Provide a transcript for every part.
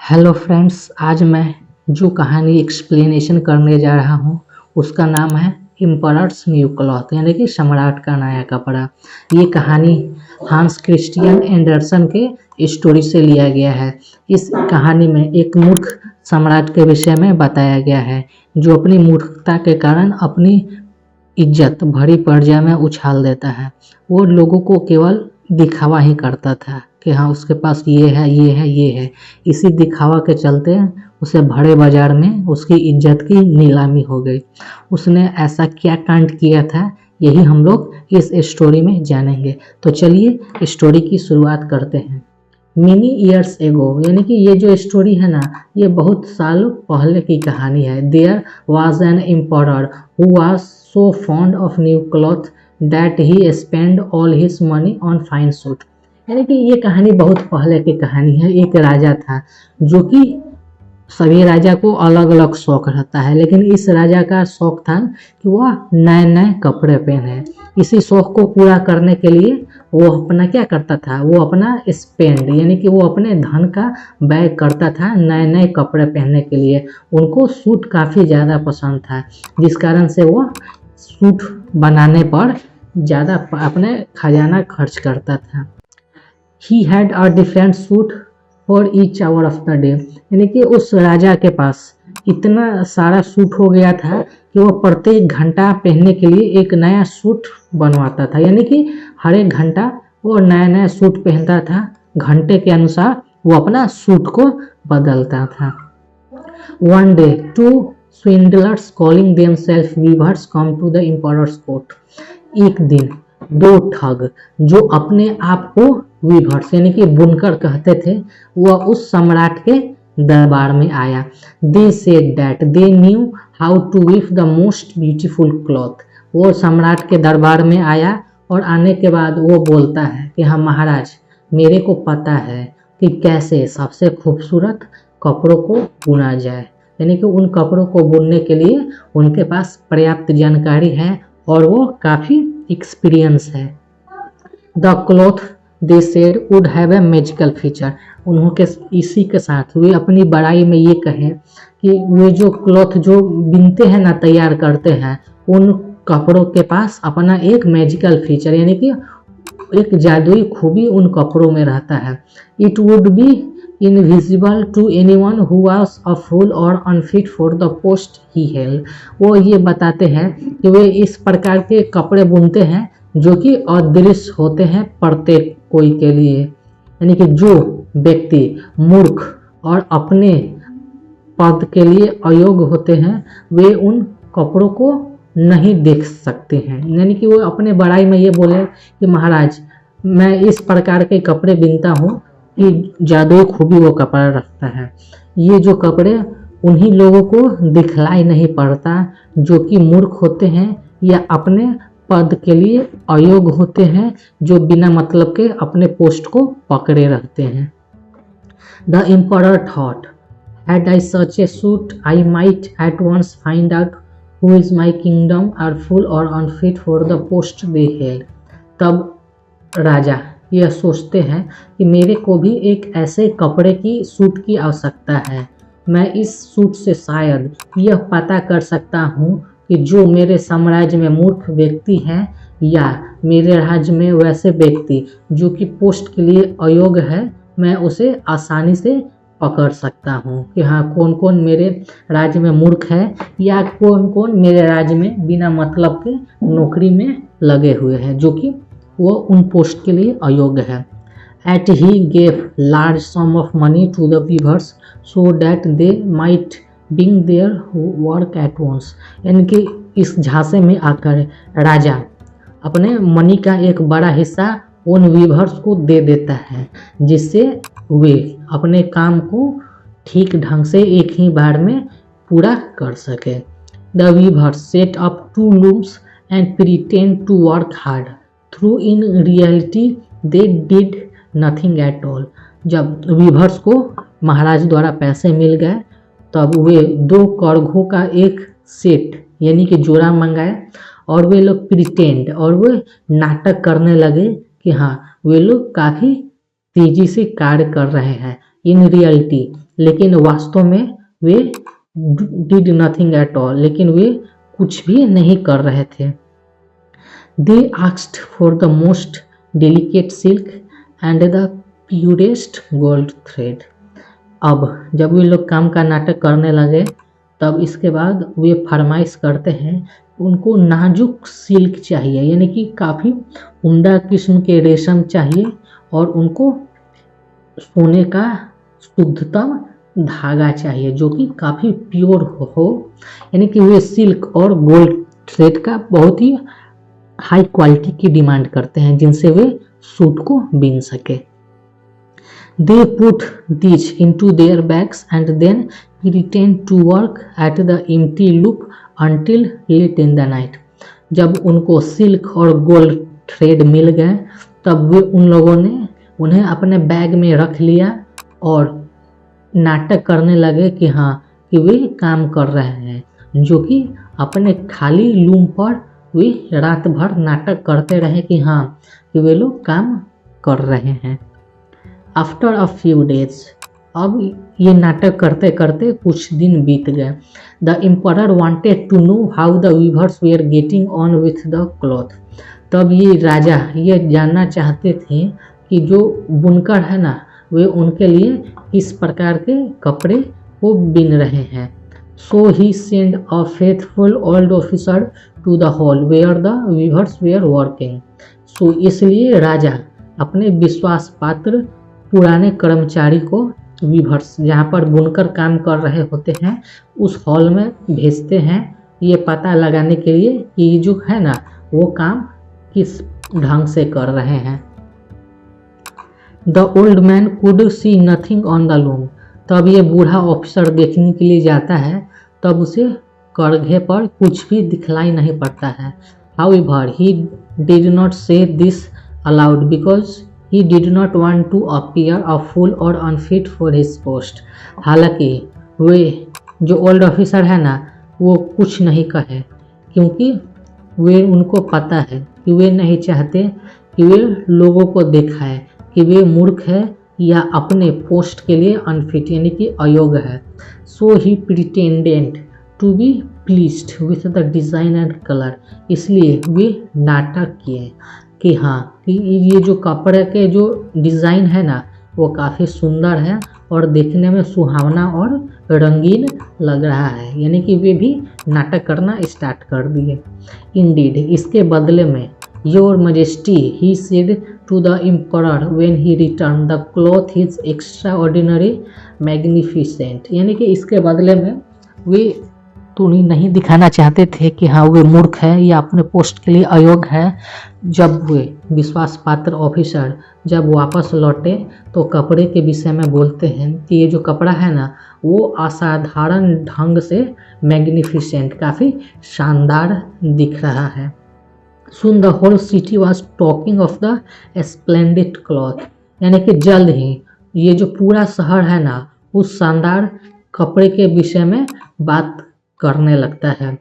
Hello friends, आज मैं जो कहानी एक्सप्लेनेशन करने जा रहा हूँ उसका नाम है एम्परर्स न्यू क्लॉथ यानी कि सम्राट का नया कपड़ा। ये कहानी हांस क्रिस्टियन एंडरसन के स्टोरी से लिया गया है। इस कहानी में एक मूर्ख सम्राट के विषय में बताया गया है जो अपनी मूर्खता के कारण अपनी इज्जत भरी प्रजा में उछाल देता है। वो लोगों को केवल दिखावा ही करता था कि हाँ उसके पास ये है ये है ये है। इसी दिखावा के चलते उसे बड़े बाजार में उसकी इज्जत की नीलामी हो गई। उसने ऐसा क्या कांड किया था, यही हम लोग इस स्टोरी में जानेंगे। तो चलिए स्टोरी की शुरुआत करते हैं। मिनी ईयर्स एगो यानी कि ये जो स्टोरी है ना, ये बहुत साल पहले की कहानी है। There was an emperor who was so fond of new cloth that he spend all his money on fine suit. यानी कि ये कहानी बहुत पहले की कहानी है। एक राजा था जो कि सभी राजा को अलग अलग शौक रहता है, लेकिन इस राजा का शौक था कि वह नए नए कपड़े पहने। इसी शौक को पूरा करने के लिए वो अपना क्या करता था, वो अपना स्पेंड यानी कि वो अपने धन का व्यय करता था नए नए कपड़े पहनने के लिए। उनको सूट काफ़ी ज़्यादा पसंद था, जिस कारण से वो सूट बनाने पर ज़्यादा अपने खजाना खर्च करता था। He had a different suit for each hour of the day। यानी कि उस राजा के पास इतना सारा सूट हो गया था कि वो प्रत्येक घंटा पहनने के लिए एक नया सूट बनवाता था। यानी कि हर एक घंटा वो नया नया सूट पहनता था, घंटे के अनुसार वो अपना सूट को बदलता था। One day, two swindlers calling themselves weavers come to the emperor's court। एक दिन दो ठग जो अपने आप को वीवर्स यानी कि बुनकर कहते थे, वह उस सम्राट के दरबार में आया। They said that they knew how to weave the most beautiful cloth. वो सम्राट के दरबार में आया और आने के बाद वो बोलता है कि हाँ महाराज, मेरे को पता है कि कैसे सबसे खूबसूरत कपड़ों को बुना जाए। यानी कि उन कपड़ों को बुनने के लिए उनके पास पर्याप्त जानकारी है और वो काफ़ी एक्सपीरियंस है। The cloth they said would have a magical feature. उन्होंने इसी के साथ वे अपनी बड़ाई में ये कहें कि वे जो क्लॉथ जो बिनते हैं ना, तैयार करते हैं, उन कपड़ों के पास अपना एक मैजिकल फीचर यानी कि एक जादुई खूबी उन कपड़ों में रहता है। It would be invisible to anyone who was a fool or unfit for the post he held. वो ये बताते हैं कि वे इस प्रकार के कपड़े बुनते हैं जो कि अदृश्य होते हैं प्रत्येक कोई के लिए। यानी कि जो व्यक्ति मूर्ख और अपने पद के लिए अयोग्य होते हैं वे उन कपड़ों को नहीं देख सकते हैं। यानी कि वो अपने बड़ाई में ये बोले कि महाराज, मैं इस प्रकार के कपड़े बिनता हूँ कि जादुई खूबी वो कपड़ा रखता है। ये जो कपड़े उन्हीं लोगों को दिखलाई नहीं पड़ता जो कि मूर्ख होते हैं या अपने पद के लिए अयोग्य होते हैं, जो बिना मतलब के अपने पोस्ट को पकड़े रहते हैं। The emperor thought, had I such a suit I might at once find out who is my kingdom are full or unfit for the post they held। तब राजा यह सोचते हैं कि मेरे को भी एक ऐसे कपड़े की सूट की आवश्यकता है। मैं इस सूट से शायद यह पता कर सकता हूँ कि जो मेरे साम्राज्य में मूर्ख व्यक्ति हैं या मेरे राज्य में वैसे व्यक्ति जो कि पोस्ट के लिए अयोग्य है, मैं उसे आसानी से पकड़ सकता हूँ कि हाँ कौन कौन मेरे राज्य में मूर्ख है या कौन कौन मेरे राज्य में बिना मतलब के नौकरी में लगे हुए हैं जो कि वो उन पोस्ट के लिए अयोग्य है। At he gave large sum of money to the weavers so that they might बिंग देयर वर्क एट वंस। यानी कि इस झांसे में आकर राजा अपने मनी का एक बड़ा हिस्सा उन वीवर्स को दे देता है, जिससे वे अपने काम को ठीक ढंग से एक ही बार में पूरा कर सके। The weavers set up two looms and pretend to work hard through in reality they did nothing at all. जब वीवर्स को महाराज द्वारा पैसे मिल गए तब वे दो करघों का एक सेट यानी कि जोड़ा मंगाए और वे लोग प्रिटेंड और वे नाटक करने लगे कि हाँ वे लोग काफ़ी तेजी से कार्य कर रहे हैं। इन रियलिटी, लेकिन वास्तव में वे डिड नथिंग एट ऑल, लेकिन वे कुछ भी नहीं कर रहे थे। They asked for the most delicate silk and the purest gold thread. अब जब वे लोग काम का नाटक करने लगे तब इसके बाद वे फरमाइश करते हैं, उनको नाजुक सिल्क चाहिए, यानी कि काफ़ी उम्दा किस्म के रेशम चाहिए, और उनको सोने का शुद्धतम धागा चाहिए जो कि काफ़ी प्योर हो, यानी कि वे सिल्क और गोल्ड थ्रेड का बहुत ही हाई क्वालिटी की डिमांड करते हैं जिनसे वे सूट को बीन सके। They put this into their bags and then return to work at the empty loop until late in the night. जब उनको सिल्क और गोल्ड थ्रेड मिल गए तब वे उन लोगों ने उन्हें अपने बैग में रख लिया और नाटक करने लगे कि हाँ कि वे काम कर रहे हैं, जो कि अपने खाली लूम पर वे रात भर नाटक करते रहे कि हाँ कि वे लोग काम कर रहे हैं। आफ्टर अ फ्यू डेज, अब ये नाटक करते करते कुछ दिन बीत गए। The emperor wanted to know how the weavers were getting on with the cloth. तब ये राजा ये जानना चाहते थे कि जो बुनकर है ना वे उनके लिए किस प्रकार के कपड़े को बिन रहे हैं। So he send a faithful old officer to the hall where the weavers were working. So इसलिए राजा अपने विश्वास पात्र पुराने कर्मचारी को वीवर्स जहाँ पर बुनकर काम कर रहे होते हैं उस हॉल में भेजते हैं, ये पता लगाने के लिए कि जो है ना वो काम किस ढंग से कर रहे हैं। The old man could see nothing on the loom. तब ये बूढ़ा ऑफिसर देखने के लिए जाता है तब उसे करघे पर कुछ भी दिखलाई नहीं पड़ता है। However he did not say this aloud because he did not want to appear a fool or unfit for his post. हालांकि वे जो ओल्ड ऑफिसर है ना वो कुछ नहीं कहे, क्योंकि वे उनको पता है कि वे नहीं चाहते कि वे लोगों को दिखाए कि वे मूर्ख है या अपने पोस्ट के लिए अनफिट यानी कि अयोग्य है। So he pretended to be pleased with the design and colour. इसलिए वे नाटक किए कि हाँ कि ये जो कपड़े के जो डिज़ाइन है ना वो काफ़ी सुंदर है और देखने में सुहावना और रंगीन लग रहा है, यानी कि वे भी नाटक करना स्टार्ट कर दिए। इंडीड, इसके बदले में your majesty he said to the emperor when he return the cloth is extraordinary magnificent. यानी कि इसके बदले में वे तो नहीं दिखाना चाहते थे कि हाँ वे मूर्ख है या अपने पोस्ट के लिए अयोग्य है। जब वे विश्वास पात्र ऑफिसर जब वापस लौटे तो कपड़े के विषय में बोलते हैं कि ये जो कपड़ा है ना वो असाधारण ढंग से मैग्निफिसेंट काफ़ी शानदार दिख रहा है। Soon the whole city was talking of the splendid cloth। यानी कि जल्द ही ये जो पूरा शहर है ना उस शानदार कपड़े के विषय में बात करने लगता है।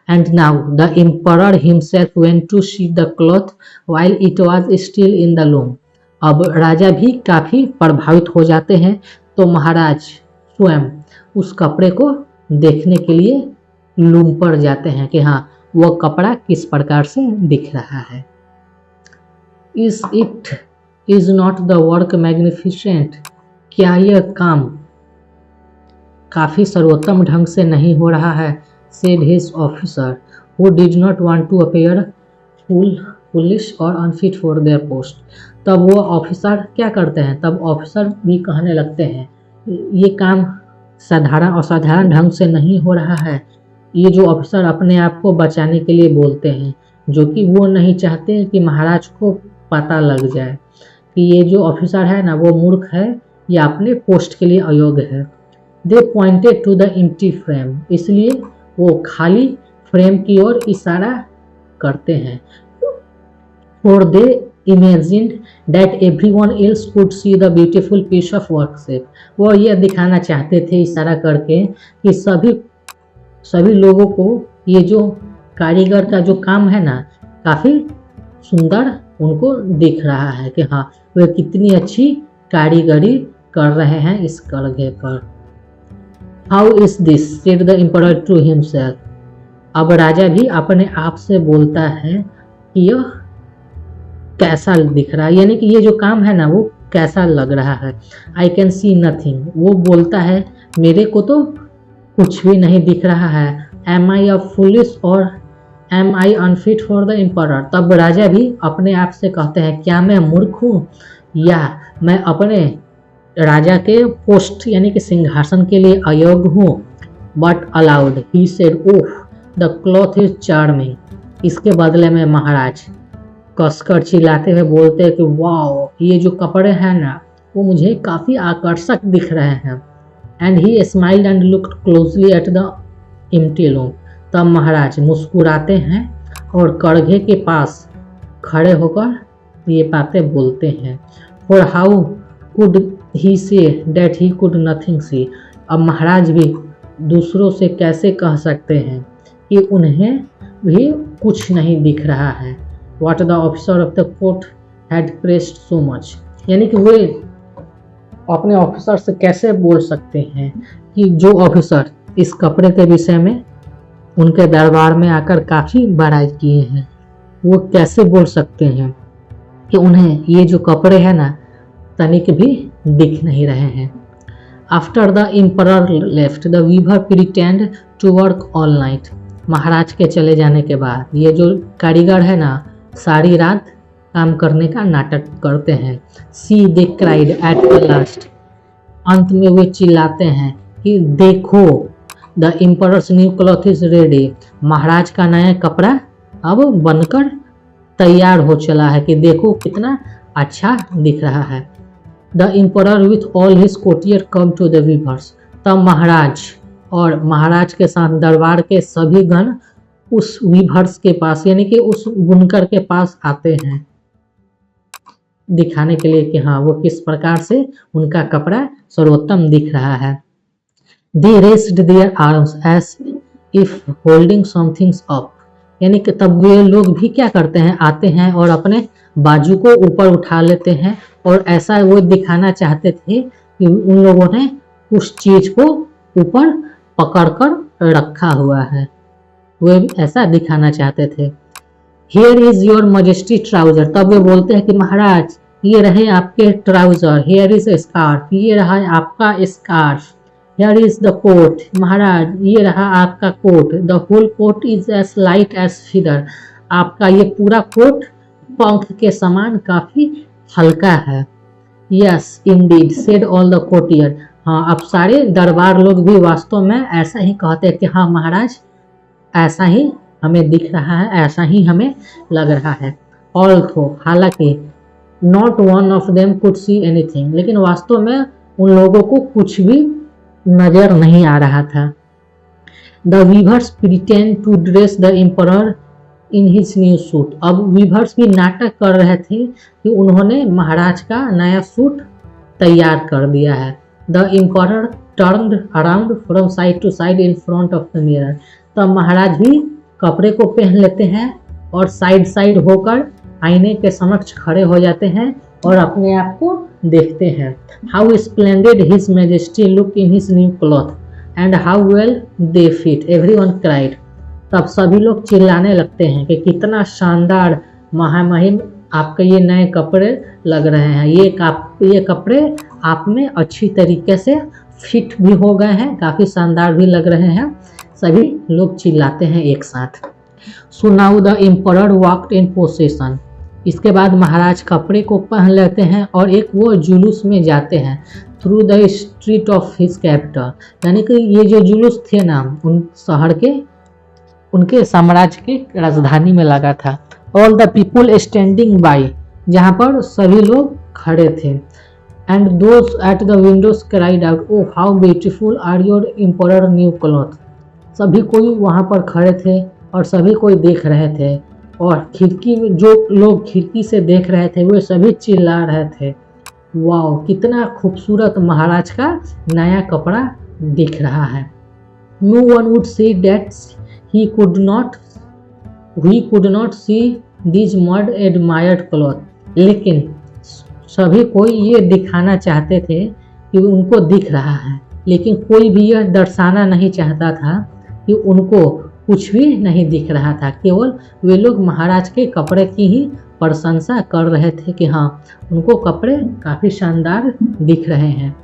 And now the emperor himself went to see the cloth while it was still in the loom. अब राजा भी काफ़ी प्रभावित हो जाते हैं तो महाराज स्वयं उस कपड़े को देखने के लिए लूम पर जाते हैं कि हाँ वो कपड़ा किस प्रकार से दिख रहा है। Is it is not the work magnificent. क्या यह काम काफ़ी सर्वोत्तम ढंग से नहीं हो रहा है। Said his officer who did not want to appear foolish और अनफिट फॉर देयर पोस्ट। तब वो ऑफिसर क्या करते हैं, तब ऑफिसर भी कहने लगते हैं ये काम असाधारण ढंग से नहीं हो रहा है। ये जो ऑफिसर अपने आप को बचाने के लिए बोलते हैं, जो कि वो नहीं चाहते कि महाराज को पता लग जाए कि ये जो ऑफिसर है ना वो मूर्ख है या अपने पोस्ट के लिए अयोग्य है। They pointed to the empty frame. इसलिए वो खाली फ्रेम की ओर इशारा करते हैं। For they imagined that everyone else could see the beautiful piece of workmanship. वो ये दिखाना चाहते थे इशारा करके कि सभी लोगों को ये जो कारीगर का जो काम है ना काफ़ी सुंदर उनको दिख रहा है कि हाँ वह कितनी अच्छी कारीगरी कर रहे हैं इस कड़घे पर। How is this said the emperor to himself. अब राजा भी अपने आप से बोलता है कि यह कैसा दिख रहा है, यानी कि ये जो काम है ना वो कैसा लग रहा है। आई कैन सी नथिंग, वो बोलता है मेरे को तो कुछ भी नहीं दिख रहा है। एम आई अ फुलिश और am I unfit for the emperor. तब राजा भी अपने आप से कहते हैं क्या मैं मूर्ख हूँ या मैं अपने राजा के पोस्ट यानी कि सिंहासन के लिए अयोग्य हूँ। But allowed he said oh the cloth is charming. इसके बदले में महाराज कसकर चिल्लाते हुए बोलते हैं कि वाह ये जो कपड़े हैं ना वो मुझे काफ़ी आकर्षक दिख रहे हैं। And he smiled and looked closely at the empty loom. तब महाराज मुस्कुराते हैं और कड़घे के पास खड़े होकर ये बातें बोलते हैं। For how could he say that he could nothing see. अब महाराज भी दूसरों से कैसे कह सकते हैं कि उन्हें भी कुछ नहीं दिख रहा है। What the officer of the court had praised so much। यानी कि वे अपने ऑफिसर से कैसे बोल सकते हैं कि जो ऑफिसर इस कपड़े के विषय में उनके दरबार में आकर काफ़ी बड़ाई किए हैं, वो कैसे बोल सकते हैं कि उन्हें ये जो कपड़े हैं ना तनिक भी दिख नहीं रहे हैं। After the emperor left the weaver pretend to work all night. महाराज के चले जाने के बाद ये जो कारीगर है ना सारी रात काम करने का नाटक करते हैं। See they cried at the last. अंत में वे चिल्लाते हैं कि देखो the emperor's new cloth is ready. महाराज का नया कपड़ा अब बनकर तैयार हो चला है कि देखो कितना अच्छा दिख रहा है। The emperor with all his courtier come to the weavers. तब महाराज और महाराज के साथ दरबार के सभी गण उस वीवर्स के पास यानी कि उस बुनकर के पास आते हैं दिखाने के लिए कि हाँ वो किस प्रकार से उनका कपड़ा सर्वोत्तम दिख रहा है। They raised their arms as if holding somethings up. यानी कि तब वे लोग भी क्या करते हैं आते हैं और अपने बाजू को ऊपर उठा लेते हैं और ऐसा वो दिखाना चाहते थे कि उन लोगों ने उस चीज को ऊपर पकड़कर रखा हुआ है, वे ऐसा दिखाना चाहते थे। Here is your majesty trouser. तब वे बोलते हैं कि महाराज ये रहे आपके ट्राउजर। हियर इज स्कार्फ, ये रहा आपका scarf. Here is the coat, महाराज ये रहा आपका coat. The whole coat is as light as feather. आपका ये पूरा कोट पंख के समान काफी हल्का है। Yes indeed said all the courtier. हाँ अब सारे दरबार लोग भी वास्तव में ऐसा ही कहते हैं कि हाँ महाराज ऐसा ही हमें दिख रहा है, ऐसा ही हमें लग रहा है। ऑल्थो हालांकि not one of them could see anything. लेकिन वास्तव में उन लोगों को कुछ भी नजर नहीं आ रहा था। The weavers pretend to dress the emperor in his new suit. अब वीवर्स भी नाटक कर रहे थे कि उन्होंने महाराज का नया सूट तैयार कर दिया है। The emperor turned around from side to side in front of the mirror. तब महाराज भी कपड़े को पहन लेते हैं और साइड साइड होकर आईने के समक्ष खड़े हो जाते हैं और अपने आप को देखते हैं। How splendid his majesty look in his new cloth and how well they fit. Everyone cried. तब सभी लोग चिल्लाने लगते हैं कि कितना शानदार महामहिम आपके ये नए कपड़े लग रहे हैं, ये कपड़े आप में अच्छी तरीके से फिट भी हो गए हैं, काफ़ी शानदार भी लग रहे हैं। सभी लोग चिल्लाते हैं एक साथ। So now the emperor walked in procession. इसके बाद महाराज कपड़े को पहन लेते हैं और एक वो जुलूस में जाते हैं through the street of his capital. यानी कि ये जो जुलूस थे ना उन शहर के उनके साम्राज्य के राजधानी में लगा था। All the people standing by, जहाँ पर सभी लोग खड़े थे। And those at the windows cried out oh how beautiful are your emperor new cloth. सभी कोई वहाँ पर खड़े थे और सभी कोई देख रहे थे और खिड़की में जो लोग खिड़की से देख रहे थे वे सभी चिल्ला रहे थे वाह कितना खूबसूरत महाराज का नया कपड़ा दिख रहा है। No one would say that he could not see these mud admired cloth। लेकिन सभी कोई ये दिखाना चाहते थे कि उनको दिख रहा है, लेकिन कोई भी यह दर्शाना नहीं चाहता था कि उनको कुछ भी नहीं दिख रहा था। केवल वे लोग महाराज के कपड़े की ही प्रशंसा कर रहे थे कि हाँ, उनको कपड़े काफ़ी शानदार दिख रहे हैं।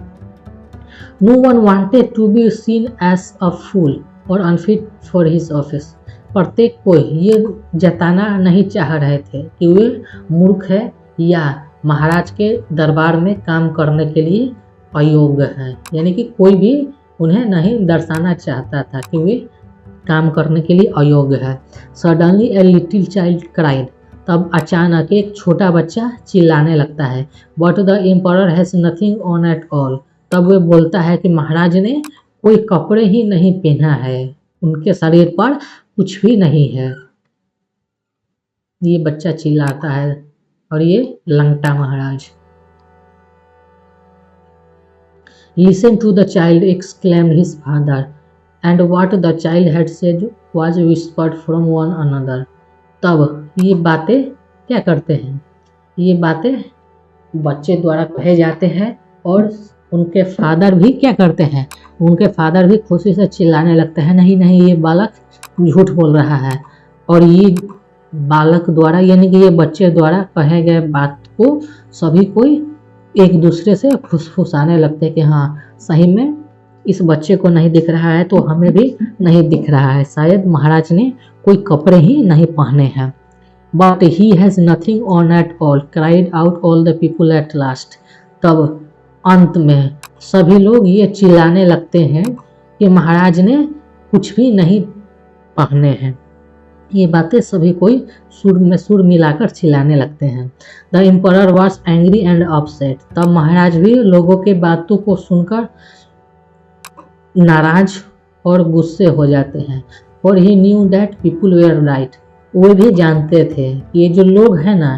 No one wanted to be seen as a fool or unfit for his office. प्रत्येक कोई ये जताना नहीं चाह रहे थे कि वे मूर्ख है या महाराज के दरबार में काम करने के लिए अयोग्य है। यानी कि कोई भी उन्हें नहीं दर्शाना चाहता था कि वे काम करने के लिए अयोग्य है। Suddenly a little child cried. तब अचानक एक छोटा बच्चा चिल्लाने लगता है। But the emperor has nothing on at all. तब वे बोलता है कि महाराज ने कोई कपड़े ही नहीं पहना है, उनके शरीर पर कुछ भी नहीं है। ये बच्चा चिल्लाता है और ये लंगटा महाराज। Listen to the child exclaimed his father and what the child had said was whispered from one another. तब ये बातें क्या करते हैं, ये बातें बच्चे द्वारा कहे जाते हैं और उनके फादर भी क्या करते हैं, उनके फादर भी खुशी से चिल्लाने लगते हैं, नहीं नहीं ये बालक झूठ बोल रहा है। और ये बालक द्वारा यानी कि ये बच्चे द्वारा कहे गए बात को सभी कोई एक दूसरे से फुसफुसाने लगते हैं कि हाँ सही में इस बच्चे को नहीं दिख रहा है तो हमें भी नहीं दिख रहा है, शायद महाराज ने कोई कपड़े ही नहीं पहने हैं। But he has nothing on at all cried out all the people at last. तब अंत में सभी लोग ये चिल्लाने लगते हैं कि महाराज ने कुछ भी नहीं पहने हैं। ये बातें सभी कोई सुर में सुर मिलाकर चिल्लाने लगते हैं। The emperor was angry and upset. तब महाराज भी लोगों के बातों को सुनकर नाराज और गुस्से हो जाते हैं। और he knew that people were right. वे भी जानते थे कि ये जो लोग हैं ना,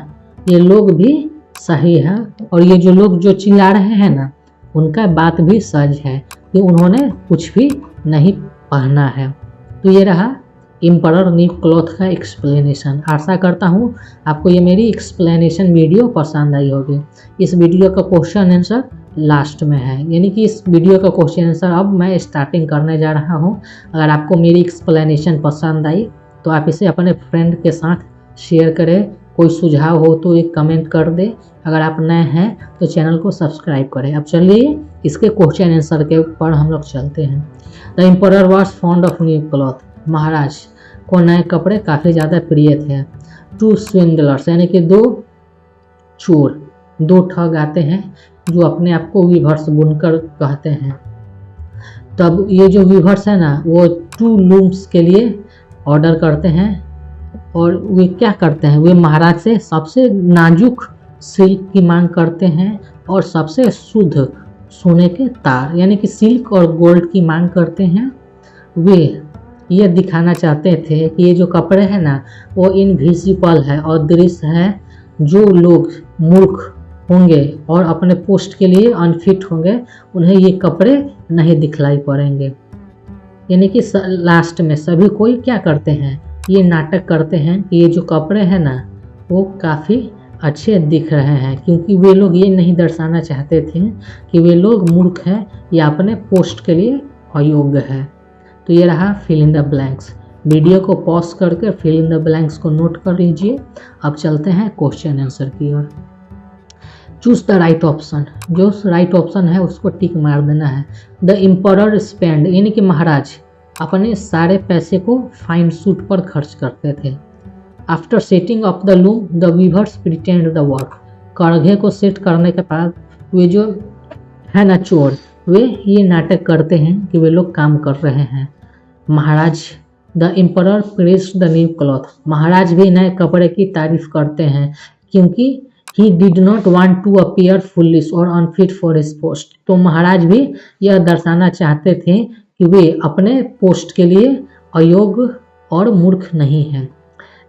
ये लोग भी सही है और ये जो लोग जो चिल्ला रहे हैं ना, उनका बात भी सच है कि उन्होंने कुछ भी नहीं पहना है। तो ये रहा एम्परर न्यू क्लॉथ का एक्सप्लेनेशन। आशा करता हूँ आपको ये मेरी एक्सप्लेनेशन वीडियो पसंद आई होगी। इस वीडियो का क्वेश्चन आंसर लास्ट में है, यानी कि इस वीडियो का क्वेश्चन आंसर अब मैं स्टार्टिंग करने जा रहा हूँ। अगर आपको मेरी एक्सप्लेनेशन पसंद आई तो आप इसे अपने फ्रेंड के साथ शेयर करें। कोई सुझाव हो तो एक कमेंट कर दे। अगर आप नए हैं तो चैनल को सब्सक्राइब करें। अब चलिए इसके क्वेश्चन आंसर के ऊपर हम लोग चलते हैं। The emperor was fond of new cloth. महाराज को नए कपड़े काफ़ी ज़्यादा प्रिय थे। टू स्विंडलर्स यानी कि दो चोर, दो ठग आते हैं जो अपने आप को वीवर्स बुनकर कहते हैं। तब ये जो वीवर्स है ना, वो 2 लूम्स के लिए ऑर्डर करते हैं और वे क्या करते हैं, वे महाराज से सबसे नाजुक सिल्क की मांग करते हैं और सबसे शुद्ध सोने के तार यानी कि सिल्क और गोल्ड की मांग करते हैं। वे ये दिखाना चाहते थे कि ये जो कपड़े हैं ना, वो इनविजिबल है और दृश्य है। जो लोग मूर्ख होंगे और अपने पोस्ट के लिए अनफिट होंगे, उन्हें ये कपड़े नहीं दिखलाई पड़ेंगे। यानी कि लास्ट में सभी कोई क्या करते हैं, ये नाटक करते हैं कि ये जो कपड़े हैं ना, वो काफ़ी अच्छे दिख रहे हैं, क्योंकि वे लोग ये नहीं दर्शाना चाहते थे कि वे लोग मूर्ख हैं या अपने पोस्ट के लिए अयोग्य है। तो ये रहा fill in the blanks. Video को पॉज करके फिल इन द ब्लैंक्स को नोट कर लीजिए। अब चलते हैं क्वेश्चन आंसर की ओर। Choose the right option. जो राइट ऑप्शन है उसको टिक मार देना है। द एम्परर स्पेंड यानी कि महाराज अपने सारे पैसे को फाइन सूट पर खर्च करते थे। After setting of the loom the weavers pretend the work. करघे को सेट करने के बाद वे जो है ना चोर, वे ये नाटक करते हैं कि वे लोग काम कर रहे हैं। महाराज the emperor praised the new cloth. महाराज भी नए कपड़े की तारीफ करते हैं क्योंकि he did not want to appear foolish और अनफिट फॉर हिज पोस्ट। तो महाराज भी यह दर्शाना चाहते थे कि वे अपने पोस्ट के लिए अयोग्य और मूर्ख नहीं हैं।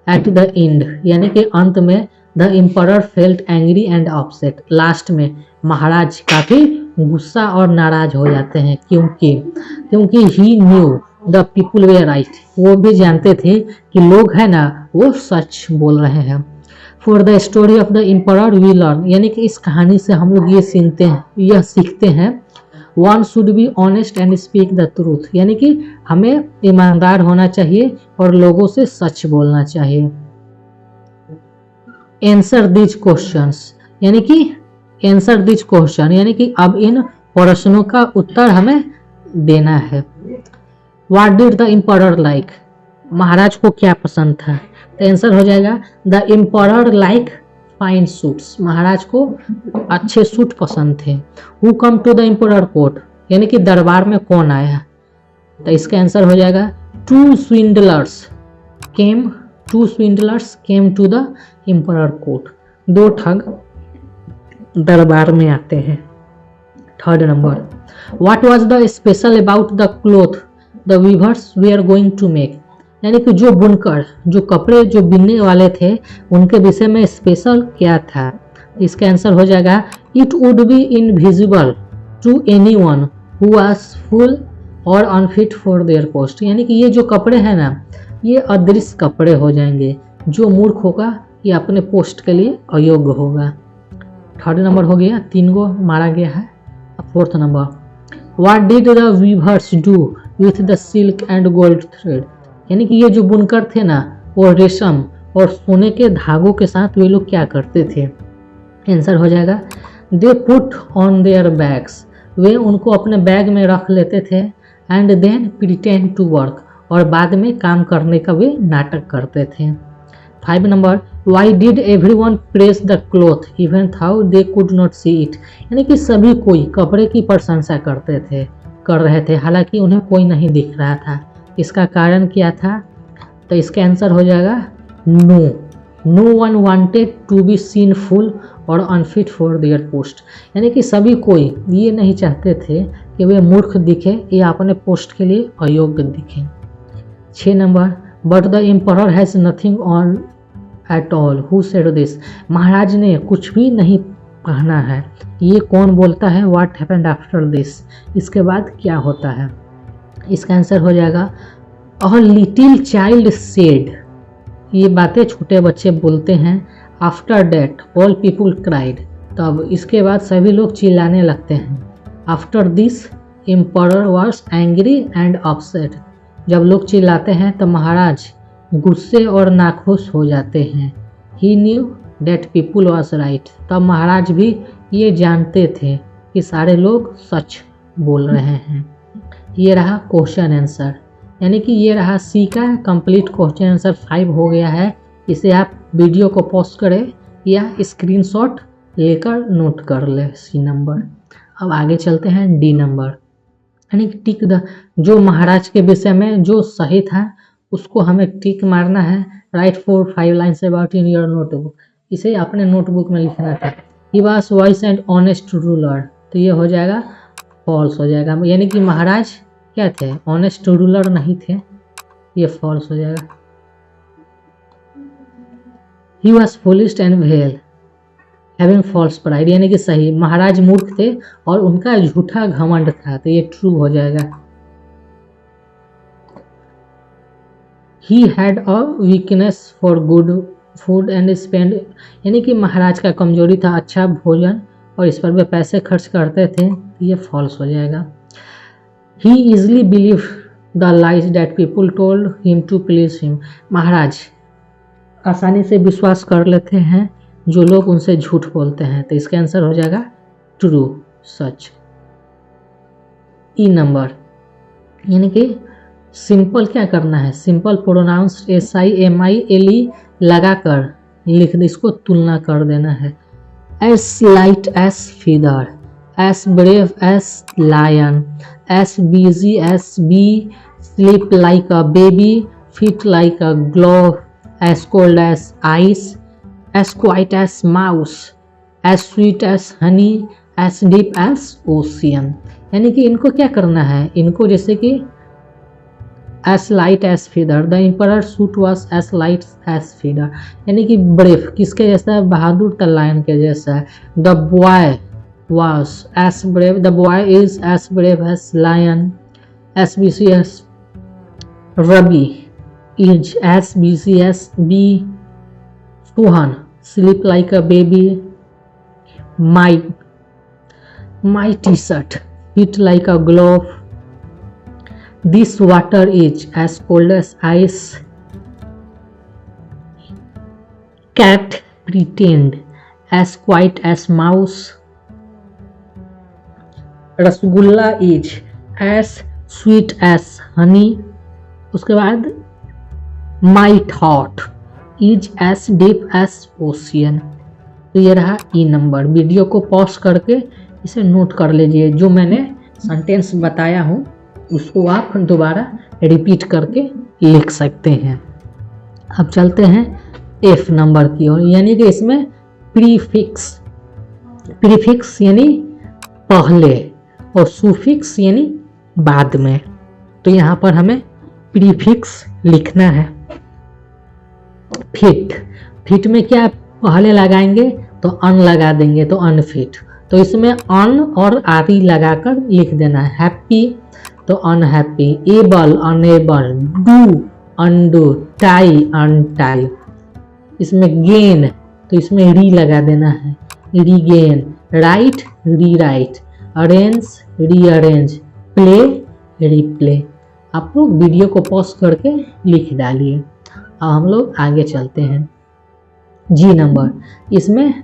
एट द एंड यानी कि अंत में the emperor felt angry and upset. Last में महाराज काफ़ी गुस्सा और नाराज हो जाते हैं क्योंकि he knew the people were right. वो भी जानते थे कि लोग हैं ना, वो सच बोल रहे हैं। For the story of the emperor we learn यानी कि इस कहानी से हम लोग ये सीखते हैं one should be honest and speak the truth, यानी कि हमें ईमानदार होना चाहिए और लोगों से सच बोलना चाहिए। आंसर दिस क्वेश्चंस, यानी कि आंसर दिस क्वेश्चन, यानी कि अब इन प्रश्नों का उत्तर हमें देना है। What did the emperor like, महाराज को क्या पसंद था? तो आंसर हो जाएगा the emperor like fine suits, महाराज को अच्छे सूट पसंद थे। Who come to the emperor court, यानी कि दरबार में कौन आया? तो इसका आंसर हो जाएगा two swindlers came to the emperor court, दो ठग दरबार में आते हैं। Third number, what was the special about the cloth the weavers we are going to make, यानी कि जो बुनकर जो कपड़े जो बिनने वाले थे उनके विषय में स्पेशल क्या था? इसका आंसर हो जाएगा it would be invisible to anyone who was fool और अनफिट फॉर देयर पोस्ट, यानी कि ये जो कपड़े हैं ना ये अदृश्य कपड़े हो जाएंगे, जो मूर्ख होगा ये अपने पोस्ट के लिए अयोग्य होगा। थर्ड नंबर हो गया, 3 गो मारा गया है। Fourth number, what did the weavers do with the silk and gold thread, यानी कि ये जो बुनकर थे ना वो रेशम और सोने के धागों के साथ वे लोग क्या करते थे? आंसर हो जाएगा they put on their bags, वे उनको अपने बैग में रख लेते थे। And then pretend to work, और बाद में काम करने का वे नाटक करते थे। 5 number, why did everyone praise the cloth even though they could not see it, यानी कि सभी कोई कपड़े की प्रशंसा कर रहे थे हालांकि उन्हें कोई नहीं दिख रहा था। इसका कारण क्या था? तो इसका आंसर हो जाएगा no one wanted to be seen fool और अनफिट फॉर देयर पोस्ट, यानी कि सभी कोई ये नहीं चाहते थे कि वे मूर्ख दिखे या अपने पोस्ट के लिए अयोग्य दिखे। 6 number, but the emperor has nothing on at all who said this, महाराज ने कुछ भी नहीं पहना है, ये कौन बोलता है? व्हाट हैपेंड आफ्टर दिस, इसके बाद क्या होता है? इसका आंसर हो जाएगा अ लिटिल चाइल्ड सेड, ये बातें छोटे बच्चे बोलते हैं। After that all people cried, तब इसके बाद सभी लोग चिल्लाने लगते हैं। After this emperor was angry and upset, जब लोग चिल्लाते हैं तो महाराज गुस्से और नाखुश हो जाते हैं। He knew that people was right, तब महाराज भी ये जानते थे कि सारे लोग सच बोल रहे हैं। ये रहा क्वेश्चन आंसर, यानी कि ये रहा सी का कंप्लीट क्वेश्चन आंसर 5 हो गया है। इसे आप वीडियो को पॉज करें या स्क्रीनशॉट लेकर नोट कर ले सी नंबर। अब आगे चलते हैं डी नंबर, यानी कि टिक द, जो महाराज के विषय में जो सही था उसको हमें टिक मारना है। Right 4-5 lines about in your notebook, इसे अपने नोटबुक में लिखना था। He was vice and honest ruler, तो ये हो जाएगा फॉल्स हो जाएगा, यानी कि महाराज क्या थे? ऑनेस्ट रूलर नहीं थे, ये फॉल्स हो जाएगा। He was foolish and well having false pride, यानी कि सही, महाराज मूर्ख थे और उनका झूठा घमंड था, तो ये ट्रू हो जाएगा। He had a weakness for good food and spend, यानी कि महाराज का कमजोरी था अच्छा भोजन और इस पर वे पैसे खर्च करते थे, ये फॉल्स हो जाएगा। He easily believe the lies that people told him to please him, महाराज आसानी से विश्वास कर लेते हैं जो लोग उनसे झूठ बोलते हैं, तो इसका आंसर हो जाएगा ट्रू सच। ई नंबर, यानी कि सिंपल क्या करना है? सिंपल प्रोनाउंस SIMILE लगाकर लिख दे, इसको तुलना कर देना है। As light as feather, as brave as lion, as busy as bee, sleep like a baby, fit like a glove, as cold as ice, as quiet as mouse, as sweet as honey, as deep as ocean, यानी कि इनको क्या करना है? इनको जैसे कि as light as feather, the emperor suit was as light as feather, यानी कि ब्रेव किसके जैसा है? बहादुर द लायन के जैसा है। the boy was as brave, the boy is as brave as lion, as busy as Rabi is as busy as bee, Suhan sleep like a baby, my t-shirt heat like a glove. This water is as cold as ice. Cat pretend as quiet as mouse. Rasgulla is as sweet as honey. उसके बाद my thought is as deep as ocean. तो ये रहा ई number. Video को pause करके इसे note कर लीजिए। जो मैंने सेंटेंस बताया हूँ उसको आप दोबारा रिपीट करके लिख सकते हैं। अब चलते हैं एफ नंबर की ओर, यानी कि इसमें प्रीफिक्स, प्रीफिक्स यानी पहले और सुफिक्स यानी बाद में। तो यहाँ पर हमें प्रीफिक्स लिखना है। फिट, फिट में क्या पहले लगाएंगे तो अन लगा देंगे तो अनफिट। तो इसमें अन और आरी लगाकर लिख देना है। हैप्पी तो unhappy, able unable, do undo, tie untie. इसमें गेन तो इसमें री लगा देना है, regain. Right rewrite, arrange rearrange, play replay. आप लोग वीडियो को पॉज करके लिख डालिए। अब हम लोग आगे चलते हैं। जी नंबर, इसमें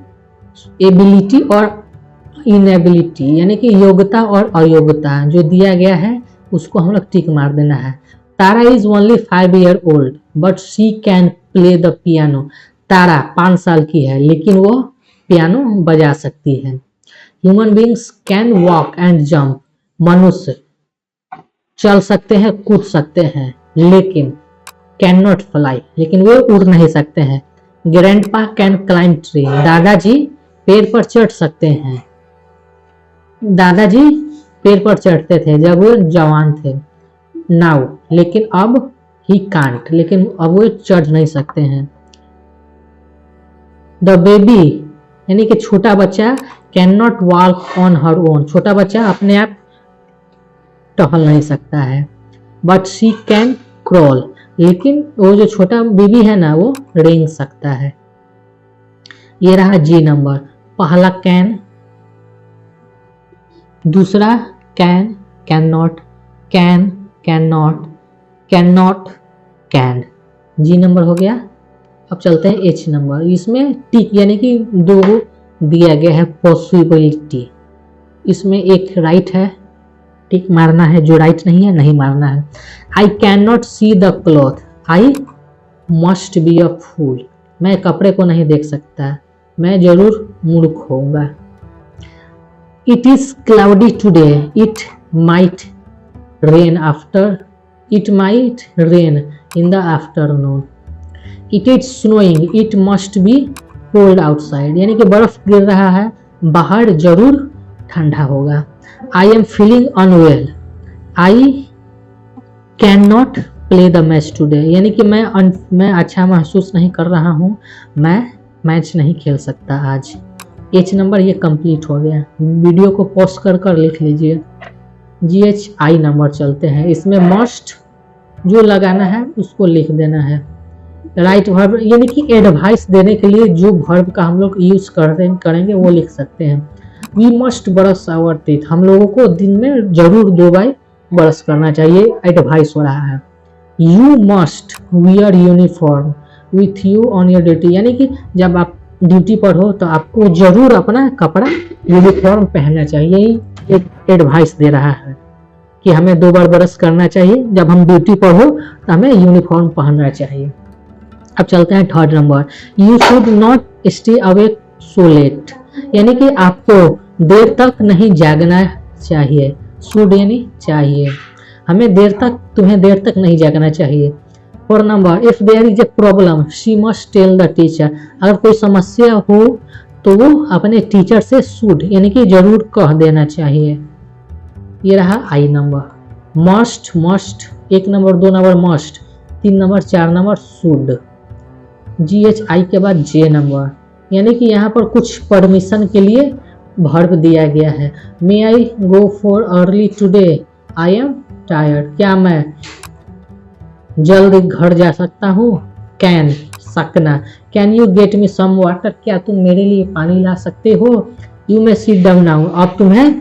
एबिलिटी और इनएबिलिटी यानी कि योग्यता और अयोग्यता जो दिया गया है उसको हम लोग टिक मार देना है। Tara is only 5 years old but she can play the piano. Tara 5 साल की है लेकिन वो पियानो बजा सकती है। Human beings can walk and jump. मनुष्य चल सकते हैं, कूद सकते हैं, लेकिन कैन नॉट फ्लाई, लेकिन वो उड़ नहीं सकते हैं। Grandpa can climb tree. दादाजी पेड़ पर चढ़ सकते हैं। दादाजी पेड़ पर चढ़ते थे जब वो जवान थे। नाउ, लेकिन अब ही कांट, लेकिन अब वो चढ़ नहीं सकते हैं। द बेबी यानी कि छोटा बच्चा can not walk on her own. छोटा बच्चा अपने आप टहल नहीं सकता है। बट शी कैन क्रॉल, लेकिन वो जो छोटा बेबी है ना वो रेंग सकता है। ये रहा जी नंबर। पहला कैन, दूसरा can, can not, can, can not, can not, can. G number हो गया। अब चलते हैं एच नंबर। इसमें टिक यानी कि दो दिया गया है पॉसिबिलिटी। इसमें एक राइट है, टिक मारना है। जो राइट नहीं है नहीं मारना है। I can not see the cloth, I must be a fool. मैं कपड़े को नहीं देख सकता, मैं जरूर मूर्ख होऊंगा। It is cloudy today, it might rain after, it might rain in the afternoon. It is snowing, it must be cold outside, यानी कि बर्फ गिर रहा है, बाहर जरूर ठंडा होगा। I am feeling unwell, I can not play the match today, यानी कि मैं अच्छा महसूस नहीं कर रहा हूँ, मैं मैच नहीं खेल सकता आज। एच नंबर ये कंप्लीट हो गया। वीडियो को पॉज कर लिख लीजिए। GH आई नंबर चलते हैं। इसमें मस्ट जो लगाना है उसको लिख देना है। राइट वर्ब यानी कि एडवाइस देने के लिए जो वर्ब का हम लोग यूज करेंगे वो लिख सकते हैं। We must brush our teeth, हम लोगों को दिन में जरूर 2 बार ब्रश करना चाहिए, एडवाइस हो रहा है। You must wear uniform with you on your duty, यानी कि जब आप ड्यूटी पर हो तो आपको जरूर अपना कपड़ा यूनिफॉर्म पहनना चाहिए। एक एडवाइस दे रहा है कि हमें 2 बार ब्रश करना चाहिए, जब हम ड्यूटी पर हो तो हमें यूनिफॉर्म पहनना चाहिए। अब चलते हैं third number. You should not stay awake so let, यानी कि आपको देर तक नहीं जागना चाहिए। शुड यानी चाहिए, तुम्हें देर तक नहीं जागना चाहिए। 4 number, if there is a problem she must tell the teacher, अगर कोई समस्या हो तो वो अपने टीचर से शुड यानी कि जरूर कह देना चाहिए। ये रहा आई number. Must, 1 number 2 number must, 3 number 4 number should. GHI के बाद जे नंबर, यानी कि यहाँ पर कुछ परमिशन के लिए वर्ब दिया गया है। May I go for early today, I am tired, क्या मैं जल्द घर जा सकता हूँ। कैन सकना, can you get me some water, क्या तुम मेरे लिए पानी ला सकते हो। You may sit down now, अब तुम्हें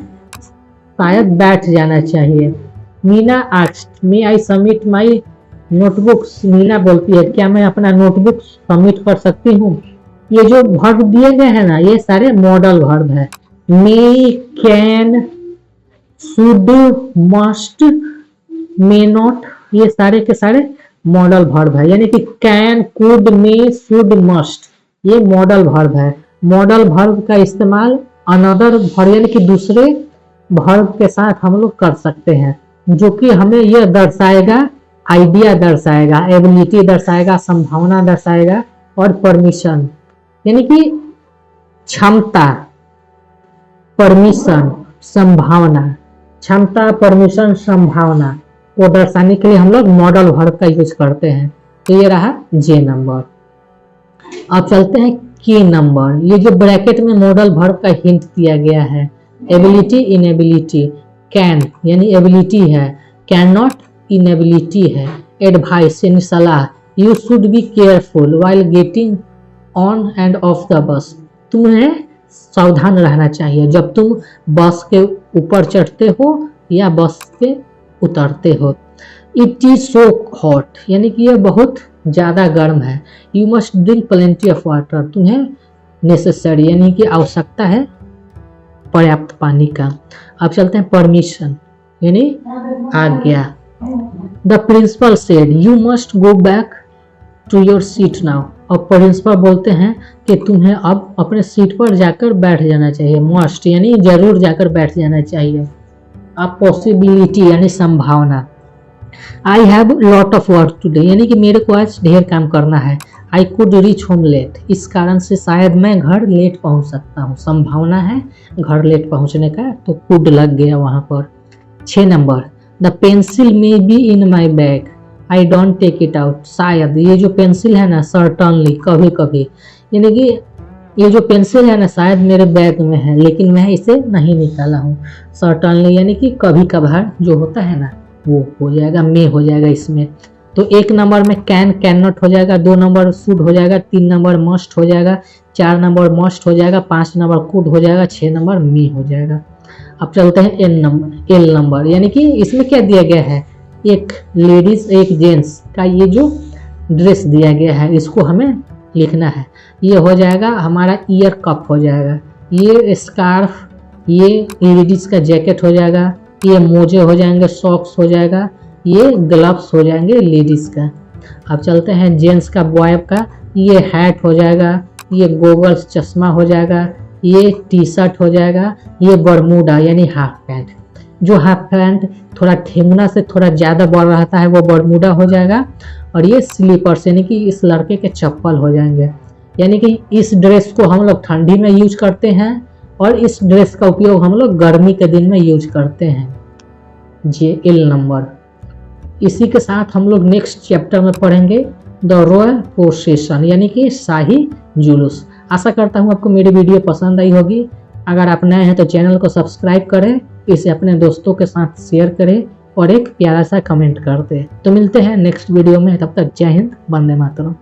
शायद बैठ जाना चाहिए। Meena asked may I submit my notebooks. Meena बोलती है क्या मैं अपना नोटबुक सबमिट कर सकती हूँ। ये जो वर्ब दिए गए हैं ना ये सारे मॉडल वर्ब है। May, can, should, must, may not, ये सारे के सारे मॉडल वर्ब है। यानी कि can, could, may, should, must ये मॉडल वर्ब है। मॉडल वर्ब का इस्तेमाल अनदर वर्ब यानी कि दूसरे वर्ब के साथ हम लोग कर सकते हैं, जो कि हमें यह दर्शाएगा, आइडिया दर्शाएगा, एबिलिटी दर्शाएगा, संभावना दर्शाएगा और परमिशन यानी कि क्षमता, परमिशन, संभावना, क्षमता, परमिशन, संभावना को दर्शाने के लिए हम लोग मॉडल वर्ब का यूज करते हैं। तो ये रहा जे नंबर। अब चलते हैं के नंबर। ये जो ब्रैकेट में मॉडल वर्ब का हिंट दिया गया है, एबिलिटी, इनएबिलिटी, कैन यानी एबिलिटी है, कैन नॉट इनएबिलिटी है, एडवाइस यानी सलाह, you should be careful while getting on end of the bus, तुम्हें सावधान रहना चाहिए जब तुम बस के ऊपर चढ़ते हो या बस के उतरते हो। इट इज सो हॉट यानी कि यह बहुत ज़्यादा गर्म है। You must drink plenty of water, तुम्हें नेसेसरी यानी कि आवश्यकता है पर्याप्त पानी का। अब चलते हैं परमिशन यानी आज्ञा। The principal said you must go back to your seat now. अब प्रिंसिपल बोलते हैं कि तुम्हें अब अपने सीट पर जाकर बैठ जाना चाहिए। मस्ट यानी जरूर जाकर बैठ जाना चाहिए। अब पॉसिबिलिटी यानी संभावना। I have lot of work today यानी कि मेरे को आज ढेर काम करना है। I could reach home late, इस कारण से शायद मैं घर लेट पहुंच सकता हूँ। संभावना है घर लेट पहुंचने का, तो कुड लग गया वहां पर। 6 number, the pencil may be in my bag, I don't take it out. शायद ये जो पेंसिल है ना, सर्टनली कभी कभी यानी कि ये जो पेंसिल है ना शायद मेरे बैग में है लेकिन मैं इसे नहीं निकाला हूँ। सर्टनली यानी कि कभी कभार जो होता है ना वो हो जाएगा, मे हो जाएगा इसमें। तो 1 नंबर में कैन, कैन नॉट हो जाएगा, 2 नंबर शुड हो जाएगा, 3 नंबर मस्ट हो जाएगा, 4 नंबर मस्ट हो जाएगा, 5 नंबर कुड हो जाएगा, 6 नंबर मे हो जाएगा। अब चलते हैं एल नंबर यानी कि इसमें क्या दिया गया है, एक लेडीज एक जेंट्स का ये जो ड्रेस दिया गया है इसको हमें लिखना है। ये हो जाएगा हमारा ईयर कप हो जाएगा, ये स्कार्फ, ये लेडीज का जैकेट हो जाएगा, ये मोजे हो जाएंगे, सॉक्स हो जाएगा, ये ग्लव्स हो जाएंगे लेडीज का। अब चलते हैं जेंट्स का, बॉय का, ये हैट हो जाएगा, ये गोगल्स चश्मा हो जाएगा, ये टी शर्ट हो जाएगा, ये बरमूडा यानी हाफ पैंट। जो हाफ पैंट थोड़ा ठेंगना से थोड़ा ज़्यादा बड़ा रहता है वो बरमूडा हो जाएगा। और ये स्लीपर्स यानी कि इस लड़के के चप्पल हो जाएंगे। यानी कि इस ड्रेस को हम लोग ठंडी में यूज करते हैं और इस ड्रेस का उपयोग हम लोग गर्मी के दिन में यूज करते हैं। J L number. इसी के साथ हम लोग नेक्स्ट चैप्टर में पढ़ेंगे द रॉयल प्रोसेशन यानी कि शाही जुलूस। आशा करता हूँ आपको मेरी वीडियो पसंद आई होगी। अगर आप नए हैं तो चैनल को सब्सक्राइब करें, इसे अपने दोस्तों के साथ शेयर करें और एक प्यारा सा कमेंट कर दें। तो मिलते हैं नेक्स्ट वीडियो में, तब तक जय हिंद, वंदे मातरम।